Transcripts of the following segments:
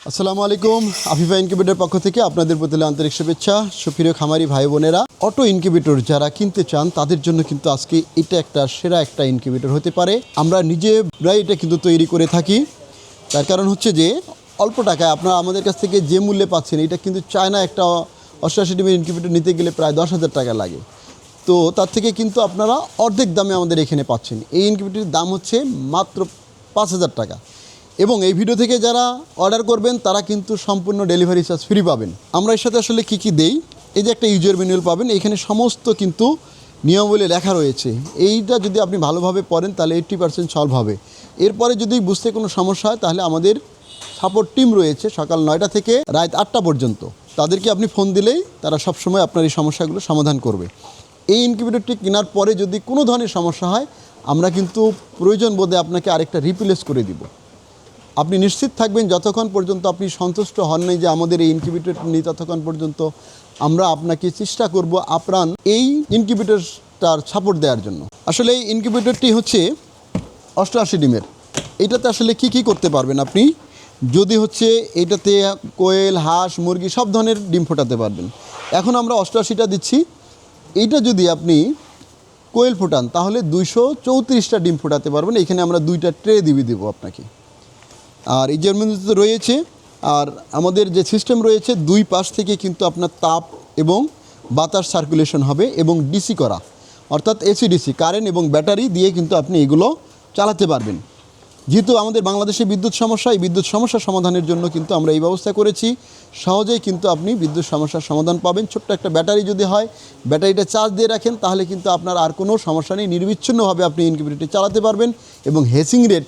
আসসালামু আলাইকুম। আফিফা ইনকিউবেটর পক্ষ থেকে আপনাদের প্রতি আন্তরিক শুভেচ্ছা। সুপ্রিয় খামারি ভাই বোনেরা, অটো ইনকিউবেটর যারা কিনতে চান তাদের জন্য কিন্তু আজকে এটা একটা সেরা একটা ইনকিউবেটর হতে পারে। আমরা নিজেরাই এটা কিন্তু তৈরি করে থাকি। তার কারণ হচ্ছে যে অল্প টাকায় আপনারা আমাদের কাছ থেকে যে মূল্যে পাচ্ছেন, এটা কিন্তু চায়না একটা 88 ডিমের ইনকিউবেটর নিতে গেলে প্রায় 10,000 টাকা লাগে। তো তার থেকে কিন্তু আপনারা অর্ধেক দামে আমাদের এখানে পাচ্ছেন। এই ইনকিউবেটরের দাম হচ্ছে মাত্র 5,000 টাকা। এবং এই ভিডিও থেকে যারা অর্ডার করবেন তারা কিন্তু সম্পূর্ণ ডেলিভারি চার্জ ফ্রি পাবেন। আমরা এর সাথে আসলে কী কী দেই, এই যে একটা ইউজার ম্যানুয়াল পাবেন, এখানে সমস্ত কিন্তু নিয়মাবলী লেখা রয়েছে। এইটা যদি আপনি ভালোভাবে পড়েন তাহলে 80% সলভ হবে। এরপরে যদি বুঝতে কোনো সমস্যা হয় তাহলে আমাদের সাপোর্ট টিম রয়েছে সকাল 9টা থেকে রাত 8টা পর্যন্ত। তাদেরকে আপনি ফোন দিলেই তারা সবসময় আপনার এই সমস্যাগুলো সমাধান করবে। এই ইনকিউবেটরটি কেনার পরে যদি কোনো ধরনের সমস্যা হয় আমরা কিন্তু প্রয়োজন বোধে আপনাকে আরেকটা রিপ্লেস করে দিব। আপনি নিশ্চিত থাকবেন যতক্ষণ পর্যন্ত আপনি সন্তুষ্ট হন নাই যে আমাদের এই ইনকিউবেটরটি নেই, ততক্ষণ পর্যন্ত আমরা আপনাকে চেষ্টা করব আপ্রাণ এই ইনকিউবেটরটার সাপোর্ট দেওয়ার জন্য। আসলে এই ইনকিউবেটরটি হচ্ছে 88 ডিমের। এইটাতে আসলে কি করতে পারবেন আপনি, যদি হচ্ছে এইটাতে কোয়েল, হাঁস, মুরগি সব ধরনের ডিম ফোটাতে পারবেন। এখন আমরা 88টা দিচ্ছি। এইটা যদি আপনি কোয়েল ফোটান তাহলে 234টা ডিম ফোটাতে পারবেন। এখানে আমরা 2টা ট্রে দেবো আপনাকে। আর এই জার্মানিতে রয়েছে, আর আমাদের যে সিস্টেম রয়েছে দুই পাশ থেকে কিন্তু আপনার তাপ এবং বাতাস সার্কুলেশন হবে এবং ডিসি করা, অর্থাৎ এসি-ডিসি কারেন্ট এবং ব্যাটারি দিয়ে কিন্তু আপনি এগুলো চালাতে পারবেন। যেহেতু আমাদের বাংলাদেশে বিদ্যুৎ সমস্যা, এই বিদ্যুৎ সমস্যা সমাধানের জন্য কিন্তু আমরা এই ব্যবস্থা করেছি। সহজেই কিন্তু আপনি বিদ্যুৎ সমস্যার সমাধান পাবেন। ছোট্ট একটা ব্যাটারি যদি হয়, ব্যাটারিটা চার্জ দিয়ে রাখেন তাহলে কিন্তু আপনার আর কোনো সমস্যা নেই। নির্বিচ্ছিন্নভাবে আপনি ইনকিউবেটরটি চালাতে পারবেন এবং হেসিং রেট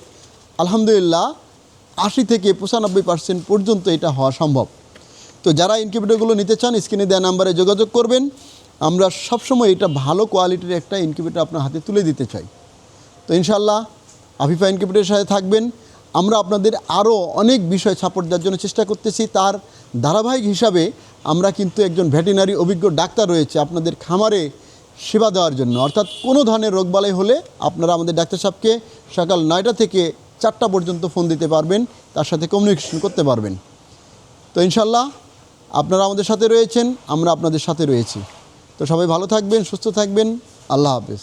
আলহামদুলিল্লাহ 80 থেকে 95% পর্যন্ত এটা হওয়া সম্ভব। তো যারা ইনকিউবেটরগুলো নিতে চান স্ক্রিনে দেওয়া নাম্বারে যোগাযোগ করবেন। আমরা সবসময় এটা ভালো কোয়ালিটির একটা ইনকিউবেটর আপনার হাতে তুলে দিতে চাই। তো ইনশাআল্লাহ আফিফা ইনকিউবেটরের সাথে থাকবেন। আমরা আপনাদের আরও অনেক বিষয় সাপোর্ট দেওয়ার জন্য চেষ্টা করতেছি। তার ধারাবাহিক হিসাবে আমরা কিন্তু একজন ভেটেরিনারি অভিজ্ঞ ডাক্তার রয়েছে আপনাদের খামারে সেবা দেওয়ার জন্য। অর্থাৎ কোনো ধরনের রোগবালাই হলে আপনারা আমাদের ডাক্তার সাহেবকে সকাল 9টা থেকে 4টা পর্যন্ত ফোন দিতে পারবেন, তার সাথে কমিউনিকেশন করতে পারবেন। তো ইনশাল্লাহ আপনারা আমাদের সাথে রয়েছেন, আমরা আপনাদের সাথে রয়েছি। তো সবাই ভালো থাকবেন, সুস্থ থাকবেন। আল্লাহ হাফেজ।